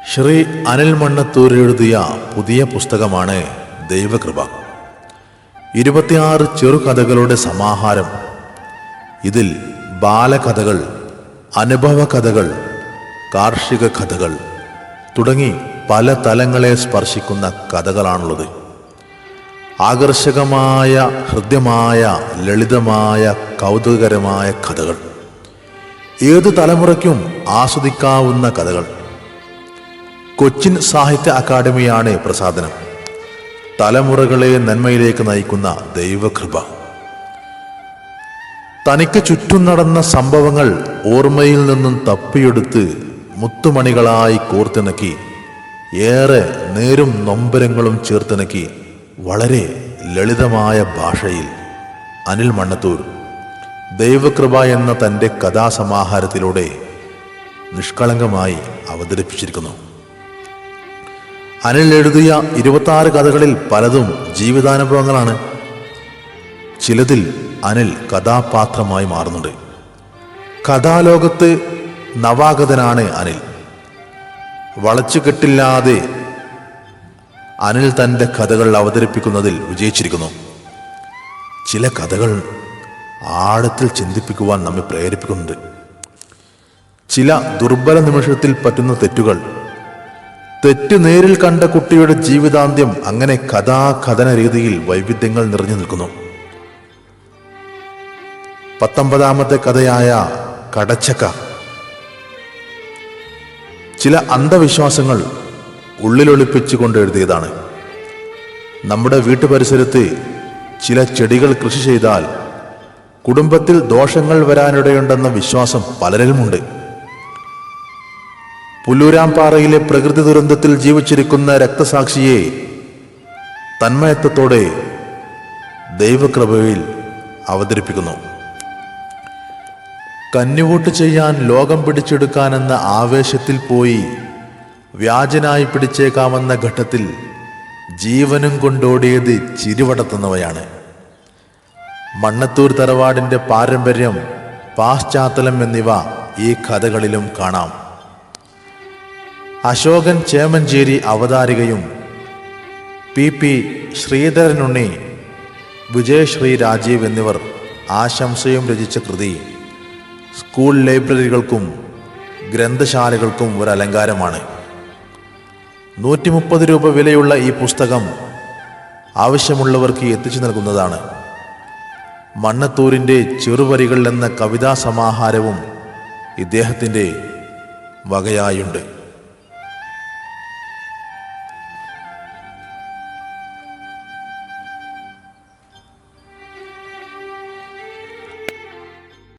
ശ്രീ അനിൽ മണ്ണത്തൂർ എഴുതിയ പുതിയ പുസ്തകമാണ് ദൈവകൃപ. 26 ചെറുകഥകളുടെ സമാഹാരം. ഇതിൽ ബാലകഥകൾ, അനുഭവ കഥകൾ, കാർഷിക കഥകൾ തുടങ്ങി പല തലങ്ങളെ സ്പർശിക്കുന്ന കഥകളാണുള്ളത്. ആകർഷകമായ, ഹൃദ്യമായ, ലളിതമായ, കൗതുകകരമായ കഥകൾ. ഏതു തലമുറയ്ക്കും ആസ്വദിക്കാവുന്ന കഥകൾ. കൊച്ചിൻ സാഹിത്യ അക്കാദമിയാണ് പ്രസാധനം. തലമുറകളെ നന്മയിലേക്ക് നയിക്കുന്ന ദൈവകൃപ. തനിക്ക് ചുറ്റും നടന്ന സംഭവങ്ങൾ ഓർമ്മയിൽ നിന്നും തപ്പിയെടുത്ത് മുത്തുമണികളായി കോർത്തിണക്കി, ഏറെ നേരും നൊമ്പരങ്ങളും ചേർത്തിണക്കി, വളരെ ലളിതമായ ഭാഷയിൽ അനിൽ മണ്ണത്തൂർ ദൈവകൃപ എന്ന തൻ്റെ കഥാസമാഹാരത്തിലൂടെ നിഷ്കളങ്കമായി അവതരിപ്പിച്ചിരിക്കുന്നു. അനിൽ എഴുതിയ 26 കഥകളിൽ പലതും ജീവിതാനുഭവങ്ങളാണ്. ചിലതിൽ അനിൽ കഥാപാത്രമായി മാറുന്നുണ്ട്. കഥാലോകത്ത് നവാഗതനാണ് അനിൽ. വളച്ചുകെട്ടില്ലാതെ അനിൽ തൻ്റെ കഥകൾ അവതരിപ്പിക്കുന്നതിൽ വിജയിച്ചിരിക്കുന്നു. ചില കഥകൾ ആഴത്തിൽ ചിന്തിപ്പിക്കുവാൻ നമ്മെ പ്രേരിപ്പിക്കുന്നുണ്ട്. ചില ദുർബല നിമിഷത്തിൽ പറ്റുന്ന തെറ്റ് നേരിൽ കണ്ട കുട്ടിയുടെ ജീവിതാന്ത്യം, അങ്ങനെ കഥാകഥന രീതിയിൽ വൈവിധ്യങ്ങൾ നിറഞ്ഞു നിൽക്കുന്നു. 19ാമത്തെ കഥയായ കടച്ചക്ക ചില അന്ധവിശ്വാസങ്ങൾ ഉള്ളിലൊളിപ്പിച്ചുകൊണ്ട് എഴുതിയതാണ്. നമ്മുടെ വീട്ടുപരിസരത്ത് ചില ചെടികൾ കൃഷി ചെയ്താൽ കുടുംബത്തിൽ ദോഷങ്ങൾ വരാനിടയുണ്ടെന്ന വിശ്വാസം പലരിലുമുണ്ട്. പുല്ലൂരാംപാറയിലെ പ്രകൃതി ദുരന്തത്തിൽ ജീവിച്ചിരിക്കുന്ന രക്തസാക്ഷിയെ തന്മയത്വത്തോടെ ദൈവകൃപയിൽ അവതരിപ്പിക്കുന്നു. കന്നിവോട്ട് ചെയ്യാൻ ലോകം പിടിച്ചെടുക്കാനെന്ന ആവേശത്തിൽ പോയി വ്യാജനായി പിടിച്ചേക്കാമെന്ന ഘട്ടത്തിൽ ജീവനും കൊണ്ടോടിയത് ചിരിവടത്തുന്നവയാണ്. മണ്ണത്തൂർ തറവാടിൻ്റെ പാരമ്പര്യം, പാശ്ചാത്തലം എന്നിവ ഈ കഥകളിലും കാണാം. അശോകൻ ചേമഞ്ചേരി അവതാരികയും പി ശ്രീധരനുണ്ണി, വിജയശ്രീ രാജീവ് എന്നിവർ ആശംസയും രചിച്ച കൃതി സ്കൂൾ ലൈബ്രറികൾക്കും ഗ്രന്ഥശാലകൾക്കും ഒരു അലങ്കാരമാണ്. 130 രൂപ വിലയുള്ള ഈ പുസ്തകം ആവശ്യമുള്ളവർക്ക് എത്തിച്ചു നൽകുന്നതാണ്. മണ്ണത്തൂരിൻ്റെ ചെറുവരികൾ എന്ന കവിതാ സമാഹാരവും ഇദ്ദേഹത്തിൻ്റെ വകയായുണ്ട്.